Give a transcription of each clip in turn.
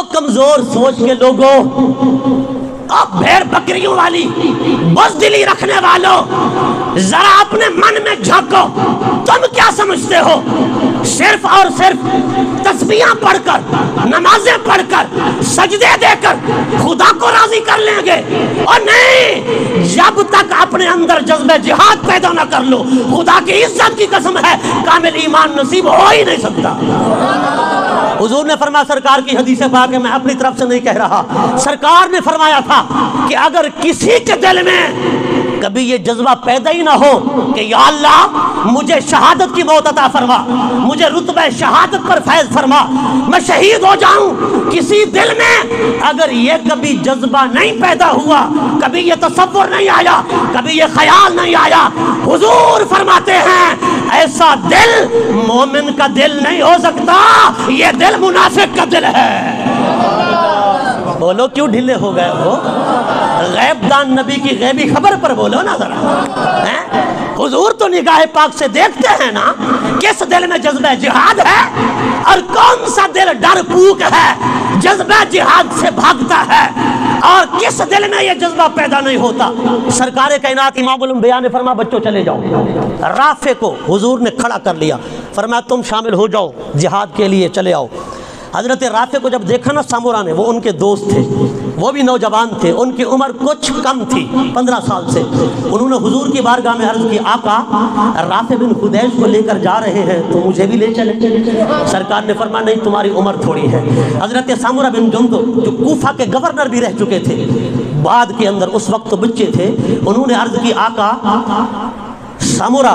اور کمزور سوچ کے لوگوں، اور بھیڑ بکریوں والی بزدلی رکھنے والوں، ذرا اپنے من میں جھانکو، تم کیا سمجھتے ہو صرف اور صرف تسبیحاں پڑھ کر، نمازیں پڑھ کر، سجدے دے کر خدا کو راضی کر لیں گے؟ اور نہیں، جب تک اپنے اندر جذبہ جہاد پیدا نہ کر لو، خدا کی عزت کی قسم ہے کامل ایمان نصیب ہو ہی نہیں سکتا۔ حضور نے فرمایا، سرکار کی حدیث پاک ہے، میں اپنی طرف سے نہیں کہہ رہا، سرکار نے فرمایا تھا کہ اگر کسی کے دل میں کبھی یہ جذبہ پیدا ہی نہ ہو کہ یا اللہ مجھے شہادت کی موت عطا فرما، مجھے رتبہ شہادت پر فیض فرما، میں شہید ہو جاؤں، کسی دل میں اگر یہ کبھی جذبہ نہیں پیدا ہوا، کبھی یہ تصور نہیں آیا، کبھی یہ خیال نہیں آیا، حضور فرماتے ہیں ایسا دل مومن کا دل نہیں ہو سکتا، یہ دل منافق کا دل ہے۔ بولو کیوں ڈھیلے ہو گئے ہو؟ غیب دان نبی کی غیبی خبر پر بولو نا ذرا۔ حضور تو نگاہ پاک سے دیکھتے ہیں نا کس دل میں جذبہ جہاد ہے اور کون سا دل ڈر پوک ہے، جذبہ جہاد سے بھاگتا ہے، اور کس دل میں یہ جذبہ پیدا نہیں ہوتا۔ سرکار کائنات امام الانبیاء نے فرمایا بچوں چلے جاؤ۔ رافع کو حضور نے کھڑا کر لیا، فرمایا تم شامل ہو جاؤ، جہاد کے لیے چلے آؤ۔ حضرت رافع کو جب دیکھا نا سامورا نے، وہ ان کے دوست تھے، وہ بھی نوجوان تھے، ان کی عمر کچھ کم تھی، 15 سال سے۔ انہوں نے حضور کی بارگاہ میں عرض کی، آقا رافع بن خدیج کو لے کر جا رہے ہیں تو مجھے بھی لے چلیں۔ سرکار نے فرمایا نہیں، تمہاری عمر تھوڑی ہے۔ حضرت سامورا بن جندب جو کوفہ کے گورنر بھی رہ چکے تھے بعد کے اندر، اس وقت تو بچے تھے، انہوں نے عرض کی، آقا سامورا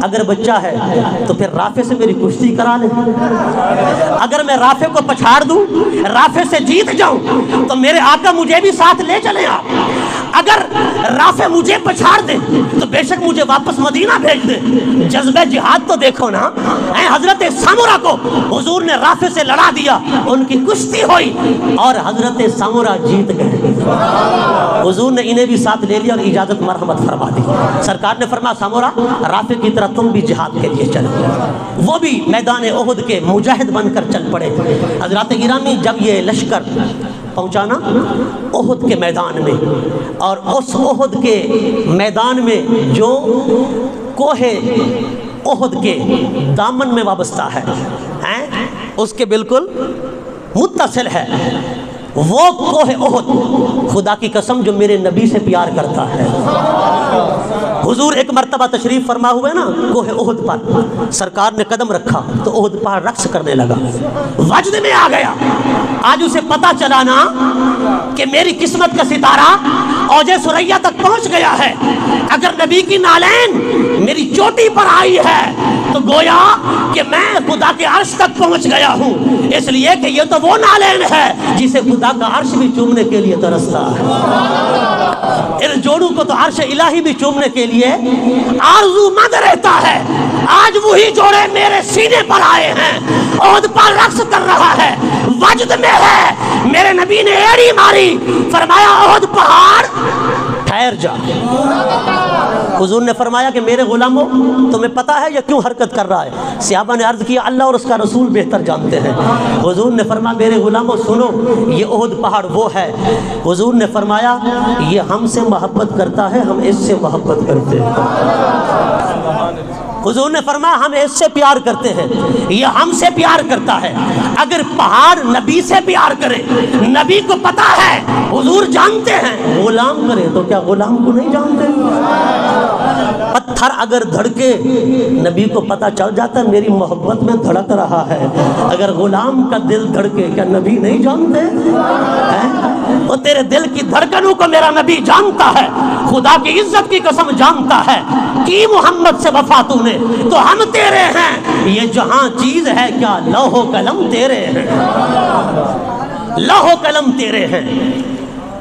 اگر بچہ ہے تو پھر رافع سے میری کشتی کرا لیں، اگر میں رافع کو پچھاڑ دوں، رافع سے جیت جاؤں تو میرے آقا مجھے بھی ساتھ لے چلیں آپ، اگر رافع مجھے پچھاڑ دے تو بے شک مجھے واپس مدینہ بھیج دے۔ جذبہ جہاد تو دیکھو نا، حضرت سامورا کو حضور نے رافع سے لڑا دیا، ان کی کشتی ہوئی اور حضرت سامورا جیت گئے۔ حضور نے انہیں بھی ساتھ لے لیا اور اجازت مرحمت فرما دی۔ سرکار نے فرمایا سامورا رافع کی طرح تم بھی جہاد کے لیے چلو۔ وہ بھی میدان احد کے مجاہد بن کر چل پڑے۔ حضرات گرامی، جب یہ لشکر پہنچانا احد کے میدان میں، اور اس احد کے میدان میں جو کوہ احد کے دامن میں وابستہ ہے، اس کے بالکل متصل ہے وہ کوہ احد، خدا کی قسم جو میرے نبی سے پیار کرتا ہے۔ حضور ایک مرتبہ تشریف فرما ہوئے نا کوہ احد پر، سرکار نے قدم رکھا تو احد پہاڑ رقص کرنے لگا، وجد میں آ گیا۔ آج اسے پتا چلا نا کہ میری قسمت کا ستارہ اوج ثریا تک پہنچ گیا ہے، اگر نبی کی نالین میری چوٹی پر آئی ہے تو گویا کہ میں خدا کے عرش تک پہنچ گیا ہوں، اس لیے کہ یہ تو وہ نالین ہے جسے خدا کا عرش بھی چومنے کے لیے ترستا ہے۔ اس جوڑوں کو تو عرش الہی بھی چومنے کے لیے آرزو مند رہتا ہے۔ آج وہی جوڑے میرے سینے پر آئے ہیں، احد پر رقص کر رہا ہے، وجد میں ہے۔ میرے نبی نے ایڑی ماری، فرمایا احد پہاڑ ٹھہر جا۔ حضور نے فرمایا کہ میرے غلاموں تمہیں پتا ہے یہ کیوں حرکت کر رہا ہے؟ صحابہ نے عرض کیا اللہ اور اس کا رسول بہتر جانتے ہیں۔ حضور نے فرمایا میرے غلاموں سنو، یہ احد پہاڑ وہ ہے۔ حضور نے فرمایا یہ ہم سے محبت کرتا ہے، ہم اس سے محبت کرتے ہیں۔ حضور نے فرمایا ہم اس سے پیار کرتے ہیں، یہ ہم سے پیار کرتا ہے۔ اگر پہاڑ نبی سے پیار کرے، نبی کو پتا ہے، حضور جانتے ہیں، غلام کرے تو کیا غلام کو نہیں جانتے؟ پتھر اگر دھڑکے، نبی کو پتا چل جاتا ہے میری محبت میں دھڑک رہا ہے۔ اگر غلام کا دل دھڑکے، کیا نبی نہیں جانتے؟ وہ تیرے دل کی دھڑکنوں کو میرا نبی جانتا ہے، خدا کی عزت کی قسم جانتا ہے۔ کی محمد سے وفا تو نے تو ہم تیرے ہیں، یہ جہاں چیز ہے کیا لوح و قلم تیرے ہیں، لوح و قلم تیرے ہیں۔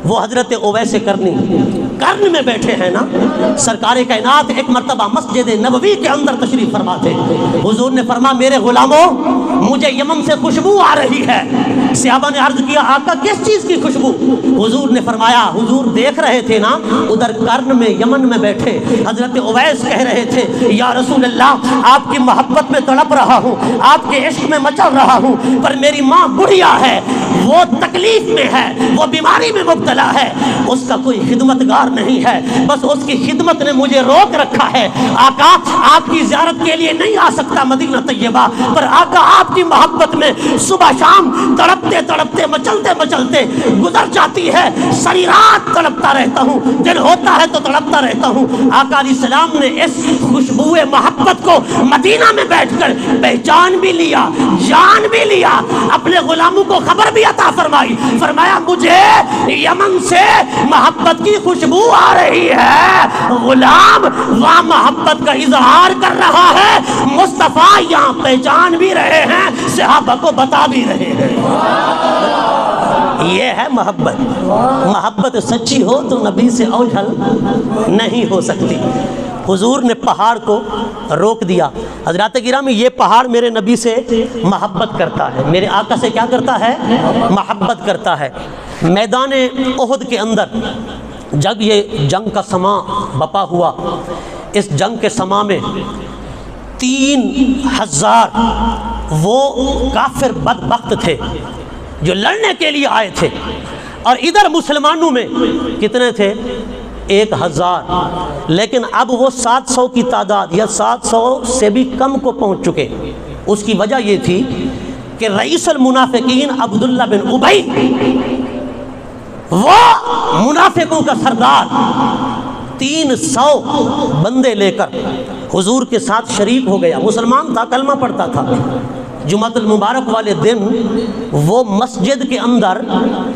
وہ حضرت اویس کرنی قرن میں بیٹھے ہیں نا. سرکار کائنات ایک مرتبہ مسجد نبوی کے اندر تشریف فرما تھے. حضور نے فرمایا میرے غلاموں مجھے یمن سے خوشبو آ رہی ہے. صحابہ نے عرض کیا آقا کس چیز کی خوشبو؟ حضور نے فرمایا حضور دیکھ رہے تھے نا ادھر قرن میں یمن میں بیٹھے حضرت اویس کہہ رہے تھے یا رسول اللہ آپ کی محبت میں تڑپ رہا ہوں, آپ کے عشق میں مچل رہا ہوں, پر میری ماں بڑھیا ہے, وہ تکلیف میں ہے, وہ بیماری میں مبتلا ہے, اس کا کوئی خدمتگار نہیں ہے, بس اس کی خدمت نے مجھے روک رکھا ہے. آقا آپ کی زیارت کے لیے نہیں آ سکتا مدینہ طیبہ, پر آقا آپ کی محبت میں صبح شام تڑپتے تڑپتے مچلتے مچلتے گزر جاتی ہے, ساری رات تڑپتا رہتا ہوں, دن ہوتا ہے تو تڑپتا رہتا ہوں. آقا علیہ السلام نے اس خوشبو محبت کو مدینہ میں بیٹھ کر پہچان بھی لیا, جان بھی لیا, اپنے غلاموں کو خبر بھی عطا فرمائی. فرمایا مجھے یمن سے محبت کی خوشبو آ رہی ہے, غلام وہاں محبت کا اظہار کر رہا ہے, مصطفیٰ یہاں پہچان بھی رہے ہیں, صحابہ کو بتا بھی رہے ہیں. یہ ہے محبت. محبت سچی ہو تو نبی سے اوجھل نہیں ہو سکتی. حضور نے پہاڑ کو روک دیا. حضرات گرامی یہ پہاڑ میرے نبی سے محبت کرتا ہے, میرے آقا سے کیا کرتا ہے؟ محبت کرتا ہے. میدان احد کے اندر جب یہ جنگ کا سماں بپا ہوا, اس جنگ کے سماں میں 3000 وہ کافر بدبخت تھے جو لڑنے کے لیے آئے تھے, اور ادھر مسلمانوں میں کتنے تھے؟ 1000. لیکن اب وہ 700 کی تعداد یا 700 سے بھی کم کو پہنچ چکے. اس کی وجہ یہ تھی کہ رئیس المنافقین عبداللہ بن ابی, وہ منافقوں کا سردار, 300 بندے لے کر حضور کے ساتھ شریک ہو گیا. مسلمان تھا, کلمہ پڑھتا تھا. جمعۃ المبارک والے دن وہ مسجد کے اندر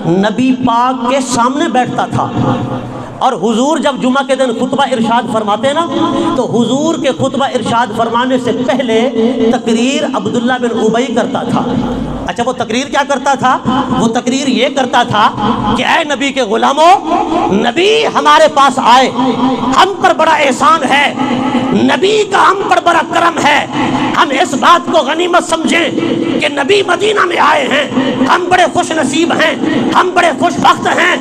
نبی پاک کے سامنے بیٹھتا تھا, اور حضور جب جمعہ کے دن خطبہ ارشاد فرماتے نا تو حضور کے خطبہ ارشاد فرمانے سے پہلے تقریر عبداللہ بن ابی کرتا تھا. اچھا وہ تقریر کیا کرتا تھا؟ وہ تقریر یہ کرتا تھا کہ اے نبی کے غلاموں, نبی ہمارے پاس آئے, ہم پر بڑا احسان ہے, نبی کا ہم پر بڑا کرم ہے, ہم اس بات کو غنیمت سمجھیں کہ نبی مدینہ میں آئے ہیں, ہم بڑے خوش نصیب ہیں, ہم بڑے خوش بخت ہیں,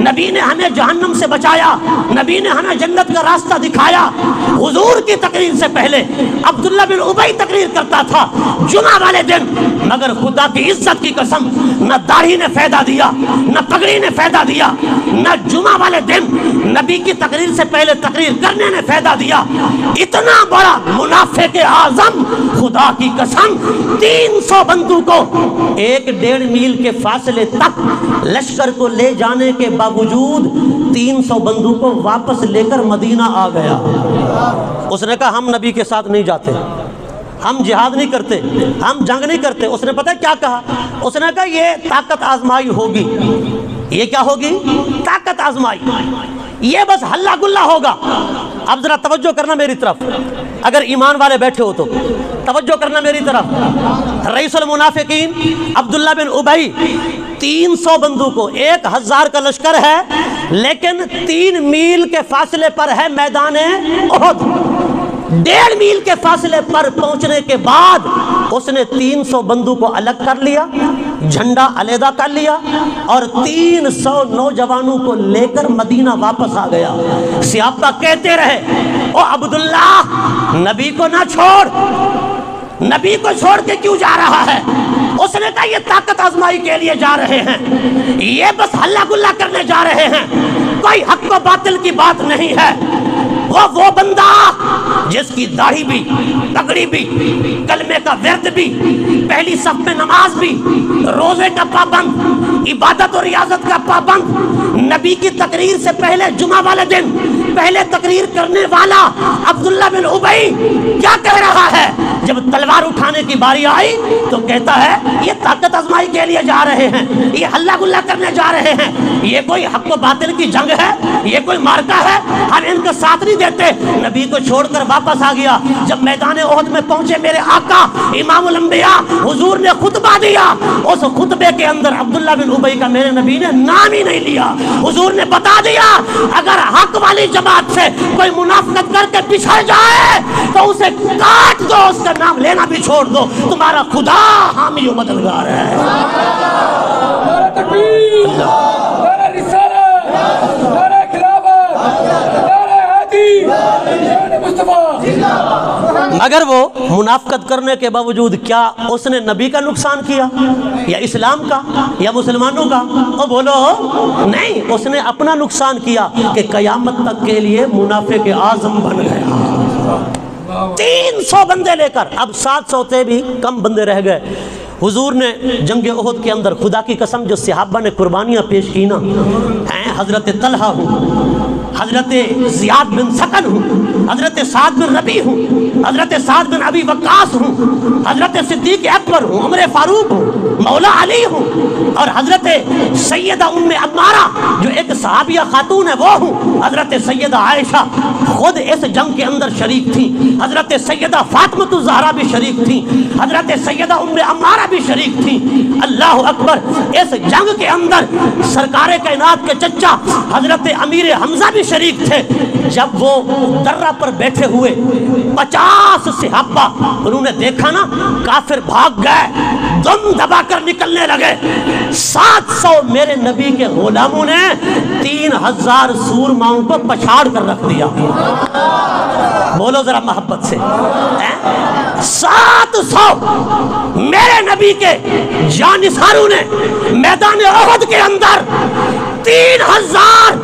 نبی نے ہمیں جہنم سے بچایا, نبی نے ہمیں جنت کا راستہ دکھایا. حضور کی تقریر سے پہلے عبداللہ بن ابی تقریر کرتا تھا جمعہ والے دن, مگر خدا کی عزت کی قسم نہ داڑھی نے فائدہ دیا, نہ پگڑی نے فائدہ دیا, نہ جمعہ والے دن نبی کی تقریر سے پہلے تقریر کرنے نے فائدہ دیا. اتنا بڑا منافق اعظم, خدا کی قسم 300 بندوں کو 1.5 میل کے فاصلے تک لشکر کو لے جانے کے باوجود 300 بندوں کو واپس لے کر مدینہ آ گیا. اس نے کہا ہم نبی کے ساتھ نہیں جاتے, ہم جہاد نہیں کرتے, ہم جنگ نہیں کرتے. اس نے پتہ کیا کہا؟ اس نے کہا یہ طاقت آزمائی ہوگی. یہ کیا ہوگی؟ طاقت آزمائی. یہ بس ہلا گلا ہوگا. اب ذرا توجہ کرنا میری طرف, اگر ایمان والے بیٹھے ہو تو توجہ کرنا میری طرف. رئیس المنافقین عبداللہ بن ابی 300 بندوں کو, 1000 کا لشکر ہے, لیکن 3 میل کے فاصلے پر ہے میدان احد. 1.5 میل کے فاصلے پر پہنچنے کے بعد اس نے 300 بندوں کو الگ کر لیا, جھنڈا علیحدہ کر لیا, اور 300 نوجوانوں کو لے کر مدینہ واپس آ گیا. صحابہ کہتے رہے او عبداللہ نبی کو نہ چھوڑ, نبی کو چھوڑ کے کیوں جا رہا ہے؟ اس نے کہا یہ طاقت آزمائی کے لیے جا رہے ہیں, یہ بس ہلا گلا کرنے جا رہے ہیں, کوئی حق و باطل کی بات نہیں ہے. وہ بندہ جس کی داڑھی بھی, پگڑی بھی, کلمے کا ورد بھی, پہلی صف میں نماز بھی, روزے کا پابند, عبادت اور ریاضت کا پابند, نبی کی تقریر سے پہلے جمعہ والے دن پہلے تقریر کرنے والا عبداللہ بن ابی کیا کہہ رہا ہے؟ جب تلوار اٹھانے کی باری آئی تو کہتا ہے یہ طاقت آزمائی کے لیے جا رہے ہیں، یہ ہلا گلا کرنے جا رہے ہیں، یہ کوئی حق و باطل کی جنگ ہے، یہ کوئی مارکا ہے، ہم ان کا ساتھ نہیں دیتے۔ نبی کو چھوڑ کر واپس آ گیا۔ جب میدان احد میں پہنچے میرے آقا امام الانبیاء حضور نے خطبہ دیا، اس خطبے کے اندر عبداللہ بن ابی کا میرے نبی نے نام ہی نہیں لیا۔ حضور نے بتا دیا اگر حق والی جماعت سے کوئی منافقت کر کے پچھڑ جائے تو اسے کاٹ دو، اس کا نام لینا بھی چھوڑ دو، تمہارا خدا حامی و مددگار ہے۔ نعرہ تکبیر، نعرہ رسالت، نعرہ خلافت، نعرہ حیدری، نعرہ مصطفیٰ۔ مگر وہ منافقت کرنے کے باوجود کیا اس نے نبی کا نقصان کیا یا اسلام کا یا مسلمانوں کا؟ او بولو نہیں، اس نے اپنا نقصان کیا کہ قیامت تک کے لیے منافق اعظم بن گیا۔ 300 بندے لے کر، اب 700 سے بھی کم بندے رہ گئے۔ حضور نے جنگ احد کے اندر خدا کی قسم جو صحابہ نے قربانیاں پیش کی نا، حضرت طلحہ ہوں، حضرت زیاد بن سکن ہوں، حضرت سعد بن ربیع ہوں، حضرت سعد بن ابی وقاص ہوں، حضرت صدیق اکبر ہوں، عمر فاروق ہوں، مولا علی ہوں، اور حضرت سیدہ ام عمارہ جو ایک صحابیہ خاتون ہے وہ ہوں، حضرت سیدہ عائشہ خود اس جنگ کے اندر شریک تھی، حضرت سیدہ فاطمہ الزہرا بھی شریک تھی، حضرت سیدہ ام عمارہ بھی شریک تھی۔ اللہ اکبر، اس جنگ کے اندر سرکار کائنات کے چچا حضرت امیر حمزہ بھی شریک تھے۔ جب وہ درہ پر بیٹھے ہوئے 50 صحابہ انہوں نے دیکھا نا کافر بھاگ گئے، دم دبا کر نکلنے لگے، 700 میرے نبی کے غلاموں نے 3000 سورماؤں کو پچھاڑ کر رکھ دیا۔ بولو ذرا محبت سے، 700 میرے نبی کے جانثاروں نے میدان احد کے اندر 3000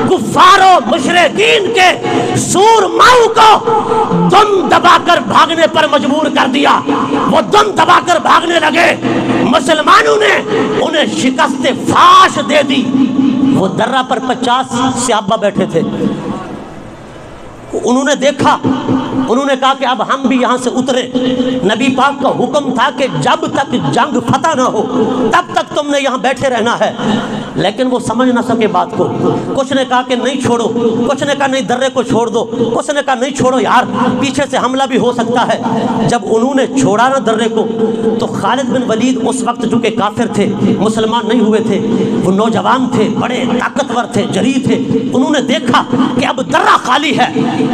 کفار و مشرکین کے سورماؤں کو دم دبا کر بھاگنے پر مجبور کر دیا۔ وہ دم دبا کر بھاگنے لگے، مسلمانوں نے انہیں شکست فاش دے دی۔ وہ درہ پر 50 صحابہ بیٹھے تھے، انہوں نے دیکھا، انہوں نے کہا کہ اب ہم بھی یہاں سے اترے۔ نبی پاک کا حکم تھا کہ جب تک جنگ فتح نہ ہو تب تک تم نے یہاں بیٹھے رہنا ہے، لیکن وہ سمجھ نہ سکے بات کو۔ کچھ نے کہا کہ نہیں چھوڑو، کچھ نے کہا نہیں درے کو چھوڑ دو، کچھ نے کہا نہیں چھوڑو یار، پیچھے سے حملہ بھی ہو سکتا ہے۔ جب انہوں نے چھوڑا نا درے کو تو خالد بن ولید اس وقت چونکہ کافر تھے، مسلمان نہیں ہوئے تھے، وہ نوجوان تھے، بڑے طاقتور تھے، جری تھے، انہوں نے دیکھا کہ اب درہ خالی ہے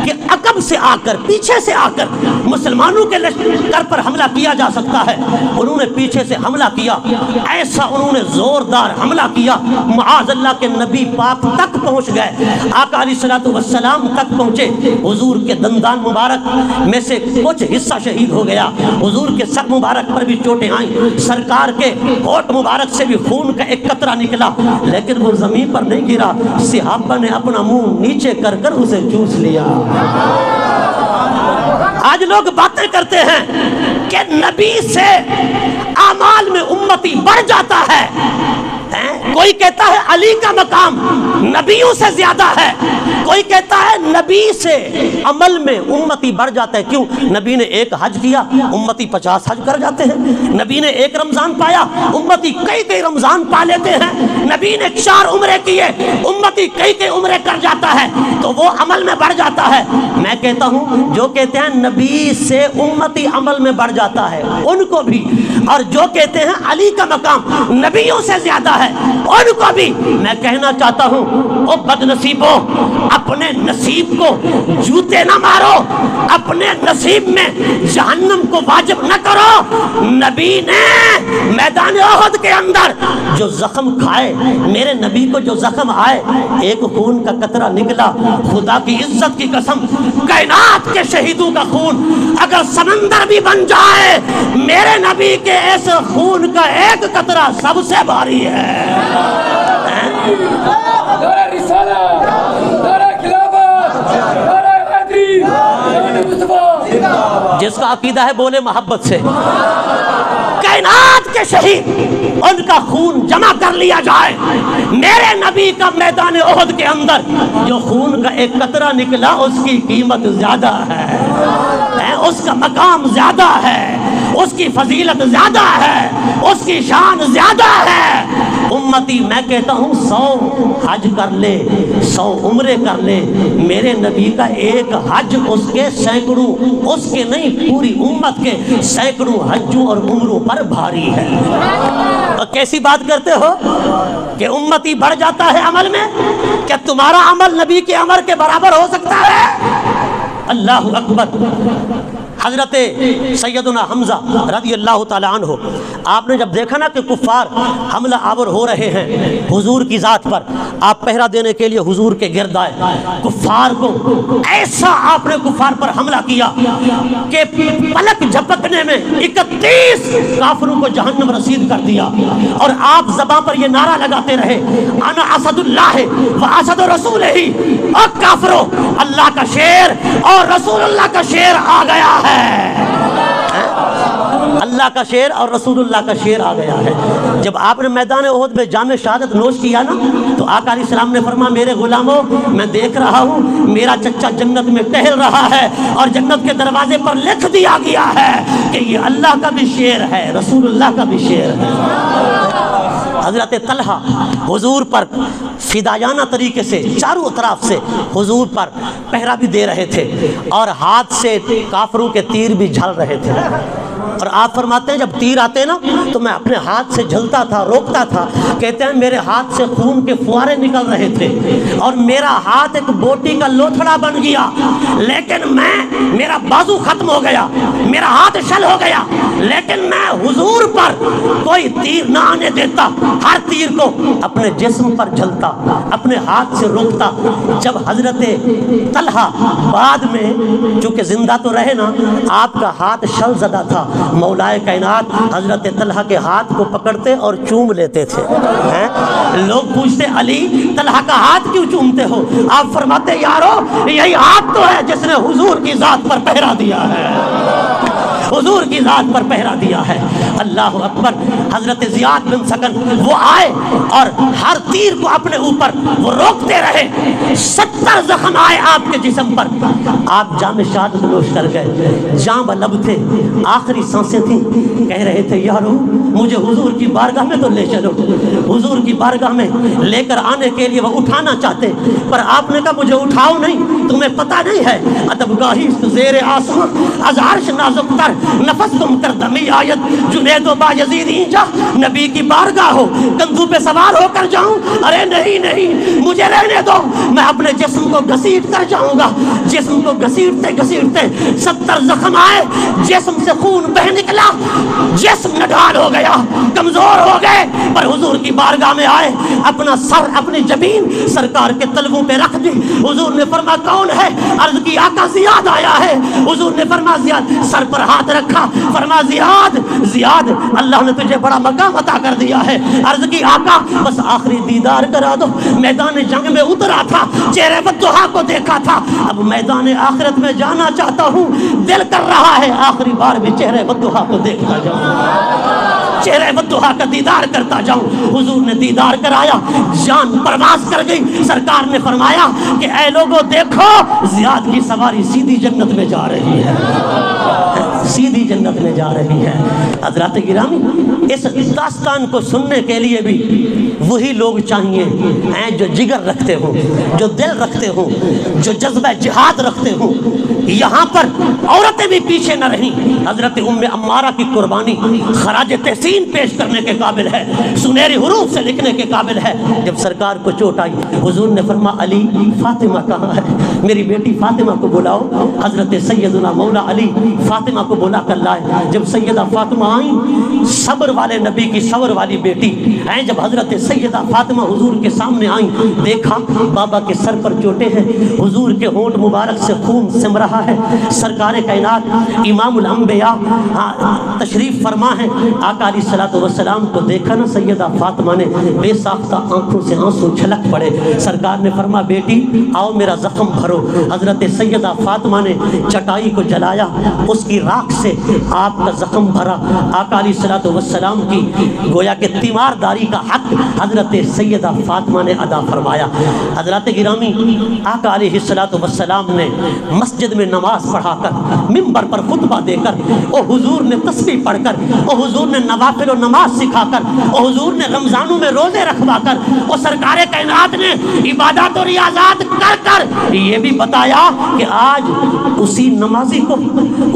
کہ عقب سے آ کر، پیچھے سے آ کر مسلمانوں کے لشکر پر حملہ کیا جا سکتا ہے۔ انہوں نے پیچھے سے حملہ کیا، ایسا انہوں نے زوردار حملہ کیا، معاذ اللہ کے نبی پاک تک پہنچ گئے، آقا علیہ الصلوۃ والسلام تک پہنچے۔ حضور کے دندان مبارک میں سے کچھ حصہ شہید ہو گیا، حضور کے سر مبارک پر بھی چوٹیں آئیں، سرکار کے ہونٹ مبارک سے بھی خون کا ایک قطرہ نکلا، لیکن وہ زمین پر نہیں گرا۔ صحابہ نے اپنا منہ نیچے کر کر اسے چوس لیا۔ آج لوگ باتیں کرتے ہیں کہ نبی سے اعمال میں امتی بڑھ جاتا ہے، کوئی کہتا ہے علی کا مقام نبیوں سے زیادہ ہے، کوئی کہتا ہے نبی سے عمل میں امتی بڑھ جاتا ہے۔ کیوں؟ نبی نے ایک حج کیا، امتی 50 حج کر جاتے ہیں۔ نبی نے ایک رمضان پایا، امتی کئی رمضان پا لیتے ہیں۔ نبی نے 4 عمرے کیے، امتی کئی عمرے کر جاتا ہے، تو وہ عمل میں بڑھ جاتا ہے۔ میں کہتا ہوں جو کہتے ہیں نبی سے امتی عمل میں بڑھ جاتا ہے ان کو بھی، اور جو کہتے ہیں علی کا مقام نبیوں سے زیادہ ہے ان کو بھی میں کہنا چاہتا ہوں، او بد نصیبوں، اپنے نصیب کو جوتے نہ مارو، اپنے نصیب میں جہنم کو واجب نہ کرو۔ نبی نے میدان احد کے اندر جو زخم کھائے، میرے نبی کو جو زخم آئے، ایک خون کا قطرہ نکلا، خدا کی عزت کی قسم، کائنات کے شہیدوں کا خون اگر سمندر بھی بن جائے، میرے نبی کے ایسے خون کا ایک قطرہ سب سے بھاری ہے۔ نعرہ رسالت، نعرہ خلافت، نعرہ حیدری، نعرہ مصطفیٰ۔ جس کا عقیدہ ہے بولے محبت سے، کائنات کے شہید ان کا خون جمع کر لیا جائے، میرے نبی کا میدان احد کے اندر جو خون کا ایک قطرہ نکلا اس کی قیمت زیادہ ہے، اس کا مقام زیادہ ہے، اس کی فضیلت زیادہ ہے، اس کی شان زیادہ ہے۔ امتی میں کہتا ہوں 100 حج کر لے، 100 عمرے کر لے، میرے نبی کا ایک حج اس کے سینکڑوں، اس کے نہیں پوری امت کے سینکڑوں حجوں اور عمروں پر بھاری ہے۔ اور کیسی بات کرتے ہو کہ امتی بڑھ جاتا ہے عمل میں؟ کیا تمہارا عمل نبی کے عمل کے برابر ہو سکتا ہے؟ اللہ اکبر۔ حضرت سیدنا حمزہ رضی اللہ تعالیٰ عنہ، آپ نے جب دیکھا نا کہ کفار حملہ آور ہو رہے ہیں حضور کی ذات پر، آپ پہرا دینے کے لیے حضور کے گرد آئے، کفار کو ایسا آپ نے کفار پر حملہ کیا کہ پلک جھپکنے میں 31 کافروں کو جہنم رسید کر دیا، اور آپ زباں پر یہ نعرہ لگاتے رہے، انا اسد اللہ و اسد رسولہ، اور کافروں اللہ کا شیر اور رسول اللہ کا شیر آ گیا ہے، اللہ کا شیر اور رسول اللہ کا شیر آ گیا ہے۔ جب آپ نے میدان احد میں جام شہادت نوش کیا نا تو آقا علیہ السلام نے فرمایا میرے غلاموں میں دیکھ رہا ہوں میرا چچا جنت میں ٹہل رہا ہے، اور جنت کے دروازے پر لکھ دیا گیا ہے کہ یہ اللہ کا بھی شیر ہے، رسول اللہ کا بھی شیر ہے۔ حضرت طلحہ حضور پر فدایانہ طریقے سے چاروں اطراف سے حضور پر پہرا بھی دے رہے تھے، اور ہاتھ سے کافروں کے تیر بھی جھل رہے تھے، اور آپ فرماتے ہیں جب تیر آتے نا تو میں اپنے ہاتھ سے جھلتا تھا، روکتا تھا، کہتے ہیں میرے ہاتھ سے خون کے فوارے نکل رہے تھے، اور میرا ہاتھ ایک بوٹی کا لوتھڑا بن گیا، لیکن میرا بازو ختم ہو گیا، میرا ہاتھ شل ہو گیا، لیکن میں حضور پر کوئی تیر نہ آنے دیتا، ہر تیر کو اپنے جسم پر جھلتا، اپنے ہاتھ سے روکتا۔ جب حضرت طلحہ بعد میں چونکہ زندہ تو رہے نا، آپ کا ہاتھ شل زدہ تھا، مولائے کائنات حضرت طلحہ کے ہاتھ کو پکڑتے اور چوم لیتے تھے۔ لوگ پوچھتے علی طلحہ کا ہاتھ کیوں چومتے ہو؟ آپ فرماتے یارو یہی ہاتھ تو ہے جس نے حضور کی ذات پر پہرا دیا ہے، حضور کی ذات پر پہرا دیا ہے۔ اللہ اکبر۔ حضرت زیاد بن سکن وہ آئے اور ہر تیر کو اپنے اوپر وہ روکتے رہے، 70 زخم آئے آپ کے جسم پر، آپ جام شہادت نوش کر گئے، جام لب تھے، آخری سانسیں تھیں، کہہ رہے تھے یارو مجھے حضور کی بارگاہ میں تو لے چلو، حضور کی بارگاہ میں لے کر آنے کے لیے وہ اٹھانا چاہتے، پر آپ نے کہا مجھے اٹھاؤ نہیں، تمہیں پتہ نہیں ہے ادب گاہی زیر آسمان از عرش نازک تر نفس تم کر دمی آیت جنید و بایزید اینجا، نبی کی بارگاہ ہو کندھوں پہ سوار ہو کر جاؤں؟ ارے نہیں نہیں مجھے رہنے دو، میں اپنے جسم کو گھسیٹ کر جاؤں گا۔ جسم کو گھسیٹتے گھسیٹتے 70 زخم آئے، جسم سے خون بہ نکلا، جسم نڈھال ہو گیا، کمزور ہو گئے، پر حضور کی بارگاہ میں آئے، اپنا سر اپنی جبین سرکار کے تلووں پہ رکھ دی۔ حضور نے فرمایا کون ہے؟ عرض کی آقا زیاد آیا ہے۔ حضور نے فرمایا زیاد، سر پر ہاتھ رکھا، فرمایا زیاد زیاد اللہ نے تجھے بڑا مقام عطا کر دیا ہے۔ عرض کی آقا بس آخری دیدار کرا دو، میدان جنگ میں اترا تھا، چہرے بددعا کو دیکھا تھا، اب میدان آخرت میں جانا چاہتا ہوں، دل کر رہا ہے آخری بار بھی چہرے بددعا کو دیکھتا جاؤں، چہرے بددعا کا دیدار کرتا جاؤں۔ حضور نے دیدار کرایا، جان پرواز کر گئی۔ سرکار نے فرمایا کہ اے لوگوں دیکھو زیاد کی سواری سیدھی جنت میں جا رہی ہے، سیدھی جنت میں جا رہی ہے۔ حضرات گرامی اس داستان کو سننے کے لیے بھی وہی لوگ چاہیے ہیں جو جگر رکھتے ہوں، جو دل رکھتے ہوں، جو جذبہ جہاد رکھتے ہوں۔ یہاں پر عورتیں بھی پیچھے نہ رہیں۔ حضرت ام عمارہ کی قربانی خراج تحسین پیش کرنے کے قابل ہے، سنہری حروف سے لکھنے کے قابل ہے۔ جب سرکار کو چوٹ آئی حضور نے فرمایا علی فاطمہ کہاں ہے؟ میری بیٹی فاطمہ کو بلاؤ۔ حضرت سیدنا مولا علی فاطمہ کو بلا کر لائے۔ جب سیدہ فاطمہ آئیں، صبر والے نبی کی صبر والی بیٹی ہیں، جب حضرت سیدہ فاطمہ حضور کے سامنے آئیں، دیکھا بابا کے سر پر چوٹیں ہیں، حضور کے ہونٹ مبارک سے خون سم رہا ہے۔ سرکار کائنات امام الانبیاء تشریف فرما ہے، آقا علیہ الصلوۃ والسلام کو دیکھا نا سیدہ فاطمہ نے، بے ساختہ آنکھوں سے آنسو چھلک پڑے۔ سرکار نے فرمایا بیٹی آؤ میرا زخم بھرو۔ حضرت سیدہ فاطمہ نے چٹائی کو جلایا، اس کی راکھ خاک سے آپ کا زخم بھرا آقا علیہ الصلوۃ والسلام کی گویا کہ تیمارداری کا حق حضرت سیدہ فاطمہ نے ادا فرمایا۔ حضرات گرامی، آقا علیہ الصلوۃ والسلام نے مسجد میں نماز پڑھا کر، منبر پر خطبہ دے کر، اور حضور نے تسبیح پڑھ کر، اور حضور نے نوافل و نماز سکھا کر، اور حضور نے رمضانوں میں روزے رکھوا کر، اور سرکار کائنات نے عبادات و ریاضات کر کر یہ بھی بتایا کہ آج اسی نمازی کو،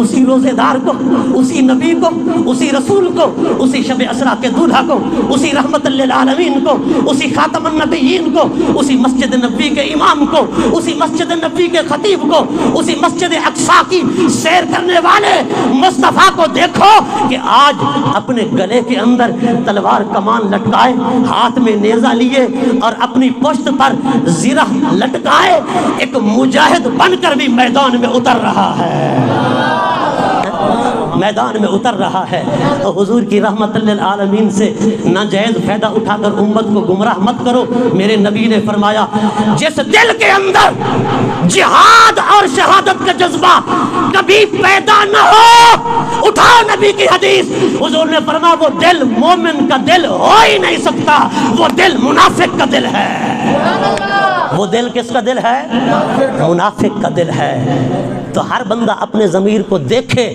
اسی روزے دار کو، اسی نبی کو، اسی رسول کو، اسی شب اسرا کے دولہا کو، اسی رحمت للعالمین کو، اسی خاتم النبیین کو، اسی مسجد نبی کے امام کو، اسی مسجد نبی کے خطیب کو، اسی مسجد اقصی کی سیر کرنے والے مصطفیٰ کو دیکھو کہ آج اپنے گلے کے اندر تلوار کمان لٹکائے، ہاتھ میں نیزہ لیے اور اپنی پشت پر زرہ لٹکائے ایک مجاہد بن کر بھی میدان میں اتر رہا ہے، میدان میں اتر رہا ہے۔ اور حضور کی رحمت للعالمین سے ناجائز فائدہ اٹھا کر امت کو گمراہ مت کرو۔ میرے نبی نے فرمایا جس دل کے اندر جہاد اور شہادت کا جذبہ کبھی پیدا نہ ہو، اٹھاؤ نبی کی حدیث، حضور نے فرمایا وہ دل مومن کا دل ہو ہی نہیں سکتا، وہ دل منافق کا دل ہے۔ وہ دل کس کا دل ہے؟ منافق کا دل ہے۔ تو ہر بندہ اپنے ضمیر کو دیکھے،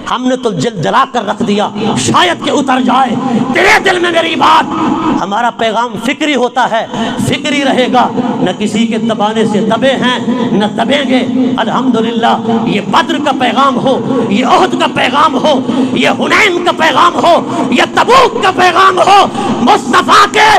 ہم نے تو جلا کر رکھ دیا، شاید کہ اتر جائے تیرے دل میں میری بات۔ ہمارا پیغام فکری ہوتا ہے، فکری رہے گا، نہ کسی کے دبانے سے دبے ہیں نہ دبیں گے۔ الحمدللہ یہ بدر کا پیغام ہو، یہ احد کا پیغام ہو، یہ حنین کا پیغام ہو، یہ تبوک کا پیغام ہو، مصطفیٰ کے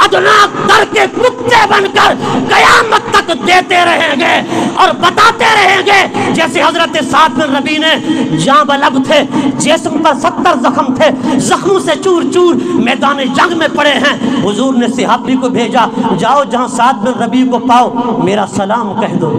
ادنا در کے کتے بن کر قیامت تک دیتے رہیں گے اور بتاتے رہیں گے۔ جیسے حضرت سعد بن ربیع نے جاں بلب تھے، جسم پر 70 زخم تھے، زخموں سے چور چور میدان جنگ میں پڑے ہیں، حضور نے صحابی کو بھیجا، جاؤ جہاں سعد بن ربیع کو پاؤ میرا سلام کہہ دو،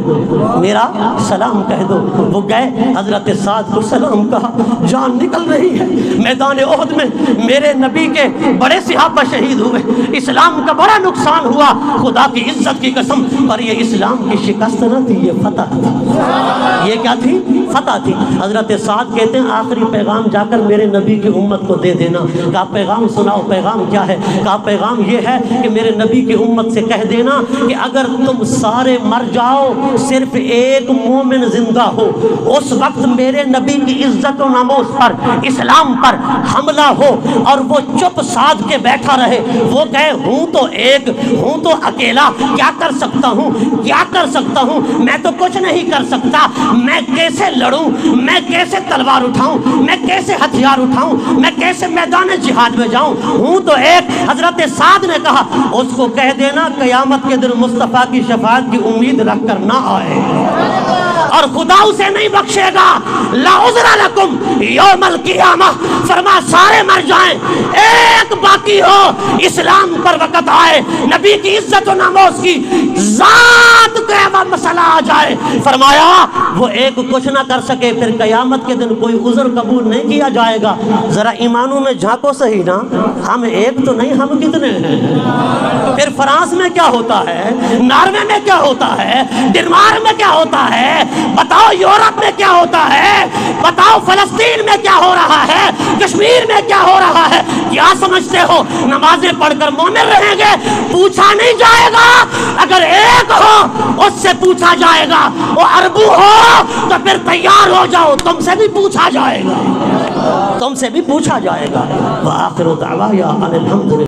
میرا سلام کہہ دو۔ وہ گئے، حضرت سعد کو سلام کہا، جان نکل رہی ہے۔ میدان احد میں میرے نبی کے بڑے صحابہ شہید ہوئے، اسلام کا بڑا نقصان ہوا، خدا کی عزت کی قسم، پر یہ اسلام کی شکست نہ تھی، یہ فتح تھی۔ یہ کیا تھی؟ فتح تھی۔ حضرت سعد کہتے ہیں آخری پیغام جا کر میرے نبی کی امت کو دے دینا۔ کہا پیغام سناؤ، پیغام کیا ہے؟ کہا پیغام یہ ہے کہ میرے نبی کی امت سے کہہ دینا کہ اگر تم سارے مر جاؤ صرف ایک مومن زندہ ہو، اس وقت میرے نبی کی عزت و ناموس پر، اسلام پر حملہ ہو اور وہ چپ سادھ کے بیٹھا رہے، وہ کہے ہوں تو ایک، ہوں تو اکیلا، کیا کر سکتا ہوں، کیا کر سکتا ہوں، میں تو کچھ نہیں کر سکتا، میں کیسے لڑوں، میں کیسے تلوار اٹھاؤں، میں کیسے ہتھیار اٹھاؤں، میں کیسے میدان جہاد میں جاؤں، ہوں تو ایک۔ حضرت سعد نے کہا اس کو کہہ دینا قیامت کے دن مصطفیٰ کی شفاعت کی امید رکھ کر نہ آئے اور خدا اسے نہیں بخشے گا۔ لا عذر لکم یوم القیامہ، فرما سارے مر جائیں ایک باقی ہو، اسلام پر وقت آئے، نبی کی عزت و ناموس کی ذات کا مسئلہ آ جائے، فرمایا وہ ایک کچھ نہ کر سکے، پھر قیامت کے دن کوئی عذر قبول نہیں کیا جائے گا۔ ذرا ایمانوں میں جھانکو صحیح نا، ہم ایک تو نہیں، ہم کتنے ہیں؟ پھر فرانس میں کیا ہوتا ہے، ناروے میں کیا ہوتا ہے، ڈنمارک میں کیا ہوتا ہے، بتاؤ یورپ میں کیا ہوتا ہے، بتاؤ فلسطین میں کیا ہو رہا ہے، کشمیر میں کیا ہو رہا ہے۔ کیا سمجھتے ہو نمازیں پڑھ کر مومن رہیں گے؟ پوچھا نہیں جائے گا۔ اگر ایک ہو اس سے پوچھا جائے گا، وہ اربو ہو تو پھر تیار ہو جاؤ، تم سے بھی پوچھا جائے گا، تم سے بھی پوچھا جائے گا۔ وآخر دعوانا الحمدللہ۔